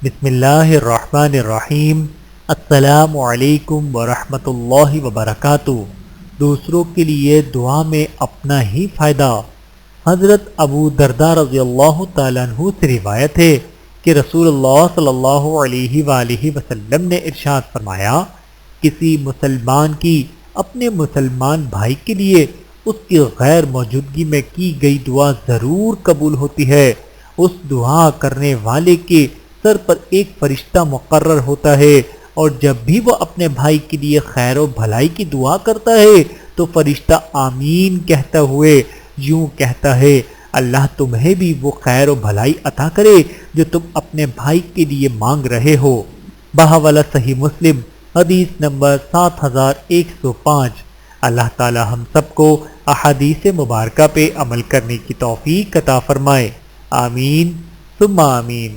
बिस्मिल्लाहिर्रहमानिर्रहीम। अस्सलामु अलैकुम वरहमतुल्लाहि वबरकातुहू। दूसरों के लिए दुआ में अपना ही फ़ायदा। हज़रत अबू दरदा रज़ियल्लाहु ताला अन्हु से रिवायत है कि रसूलुल्लाह सल्लल्लाहु अलैहि वसल्लम ने इरशाद फरमाया, किसी मुसलमान की अपने मुसलमान भाई के लिए उसकी गैर मौजूदगी में की गई दुआ ज़रूर कबूल होती है। उस दुआ करने वाले के सर पर एक फरिश्ता मुकर्रर होता है और जब भी वह अपने भाई के लिए खैर और भलाई की दुआ करता है तो फरिश्ता आमीन कहता हुए यूं कहता है, अल्लाह तुम्हें भी वो खैर और भलाई अता करे जो तुम अपने भाई के लिए मांग रहे हो। बहावला सही मुस्लिम हदीस नंबर 7105। अल्लाह ताला हम सबको अहादीस मुबारका पे अमल करने की तौफीक अता फरमाए। आमीन सुम्मा आमीन।